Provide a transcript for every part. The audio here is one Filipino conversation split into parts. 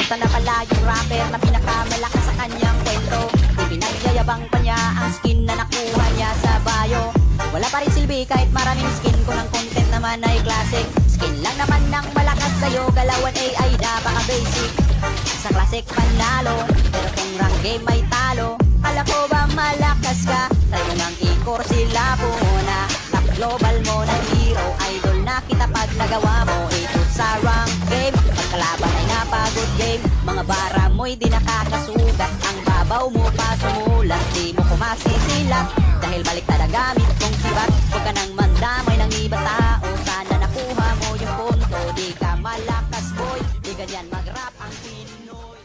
Siya na pala yung rapper na pinakamalakas sa kanyang kwento. Ipinagyayabang pa niya ang skin na nakuha niya sa bio. Wala pa rin silbi kahit maraming skin, kung ang content naman ay classic. Skin lang naman ng malakas sa'yo, galawan AI napaka-basic. Sa classic panalo, pero kung rank game ay talo. Kala ko ba malakas ka? Sa'yo nang ikor sila muna. Top global mo na hero, idol na kita pag nagawa mo ito sa rank game. Pagkalaban ay napagod game, mga bara mo'y di nakakasugat. Ang babaw mo pa sumulat, di mo kumasisilat. Dahil balik na gamit kong sibat, huwag ka nang mandamay ng iba tao. Sana nakuha mo yung punto, di ka malakas boy, di ganyan mag-rap ang Pinoy.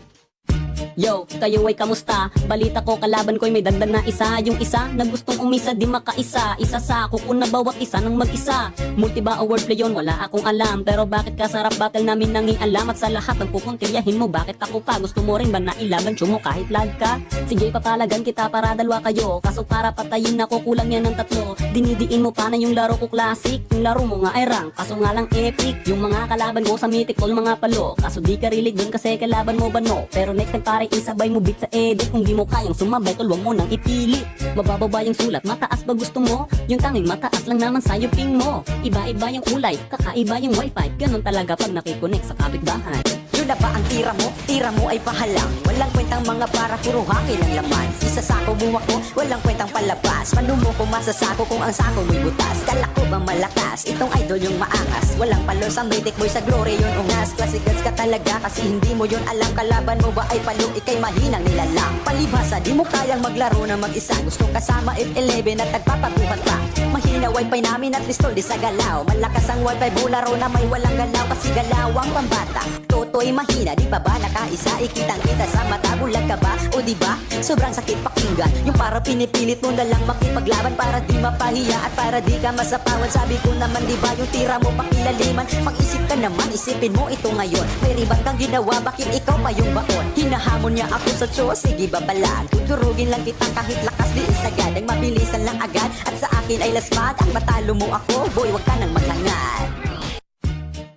Yo, kayo ay kamusta? Balita ko kalaban ko'y may dagdag na isa. Yung isa na gustong umisa di makaisa. Isa sa kuko na bawat isa ng mag-isa. Multi ba o wordplay yun? Wala akong alam. Pero bakit ka sa rap battle namin nanging alam? At sa lahat ng pupuntiryahin mo, bakit ako pa? Gusto mo rin ba na ilaban mo kahit lag ka? Sige, papalagan kita para dalawa kayo. Kaso para patayin ako, kulang yan ng tatlo. Dinidiin mo pa na yung laro ko classic. Yung laro mo nga ay rank, kaso nga lang epic. Yung mga kalaban ko sa mythic, all mga palo. Kaso di ka rilig dun kasi kalaban mo ba no? Pero next time pare isabay mo beat sa edit. Kung di mo kayang sumabay, tol, wag mo nang ipili. Mabababa yung sulat, mataas ba gusto mo? Yung tanging mataas lang naman sa'yo ping mo. Iba-iba yung kulay, kakaiba yung wifi. Ganon talaga pag nakikonek sa kapitbahay. Yun na ba ang tira mo? Tira mo ay pahalang. Walang kwentang mga para puro hangin ang laman. Isa sako buwak ko, walang kwentang palabas. Paano mo kung masasako kung ang sako mo'y butas? Kala ko bang malakas? Itong idol yung maangas. Walang palo sa medic boy, sa glory yun ungas. Classic guns ka talaga kasi hindi mo yun alam. Kalaban mo ba ay palo, ikay mahinang nilalang. Palibhasa, di mo kayang maglaro na mag-isa. Gusto kasama F11 at nagpapaguhat pa. Mahina wifi namin at listol di sa galaw. Malakas ang wifi bularo na may walang galaw. Kasi galaw ang pambata. Toto'y mahina, di pa ba nakaisa? Ikitang kita sa mata, bulag ka ba? O di ba? Sobrang sakit pakinggan. Yung para pinipilit mo na lang makipaglaban para di mapahiya at para di ka masapawan. Sabi ko naman di ba yung tira mo pakilaliman? Mag-isip ka naman, isipin mo ito ngayon. May ribat kang ginawa, bakit ikaw pa yung baon? Hinahamon niya ako sa show, sige babalaan. Tuturugin lang kita kahit lakas di isagad. Ang mabilisan lang agad at sa akin ay lasmad. Ang matalo mo ako, boy, wag ka nang maghangad.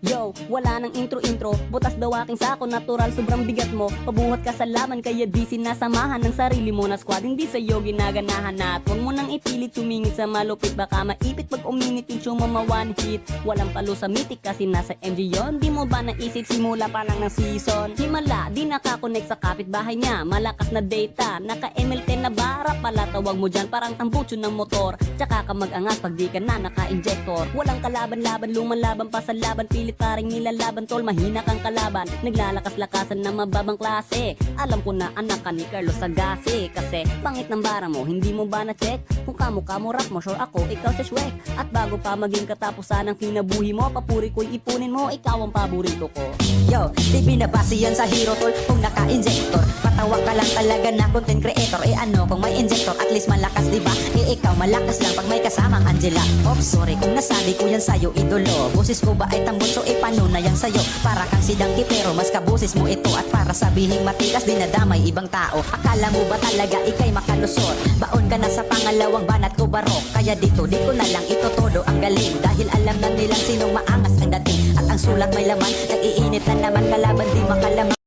Yo, wala nang intro-intro. Butas daw aking sako, natural, sobrang bigat mo. Pabuhat ka sa laman, kaya di sinasamahan ng sarili mo na squad. Hindi sa'yo ginaganahan na. At huwag mo nang ipilit tumingin sa malupit. Baka maipit pag uminit yung tiyong mama one hit. Walang palo sa mythic kasi nasa MG yon. Di mo ba naisip simula pa lang ng season? Himala, di nakakonect sa kapitbahay niya. Malakas na data, naka ML10 na bara pala. Tawag mo dyan parang tambutso ng motor. Tsaka ka mag-angas pag di ka na naka-injector. Walang kalaban-laban, lumalaban pa sa laban. Pilit paring nilalaban tol, mahina kang kalaban. Naglalakas-lakasan na mababang klase. Alam ko na anak ka ni Carlos Sagasi. Kasi pangit ng bara mo, hindi mo ba na-check? Kung kamukha mo rap mo, sure ako, ikaw si Shrek. At bago pa maging katapusan ng kinabuhi mo, papuri ko'y ipunin mo, ikaw ang paborito ko. Yo, di binabase yan sa hero tol. Kung naka-injector, patawa ka lang talaga na content creator. Eh ano kung may injector, at least malakas diba? Eh ikaw malakas lang pag may kasamang Angela. Oops, sorry kung nasabi ko yan sa'yo idolo. Boses ko ba ay tambutso, eh paano na yan sa'yo? Para kang sidangki pero mas kabusis mo ito. At para sabihing matikas dinadamay ibang tao. Akala mo ba talaga ikay makalusot? Baon ka na sa pangalawang banat ko barok. Kaya dito di ko na lang ito todo ang galing. Dahil alam na nilang sinong maangas ang dating. At ang sulat may laman, nag-iinit na naman kalaban di makalamang.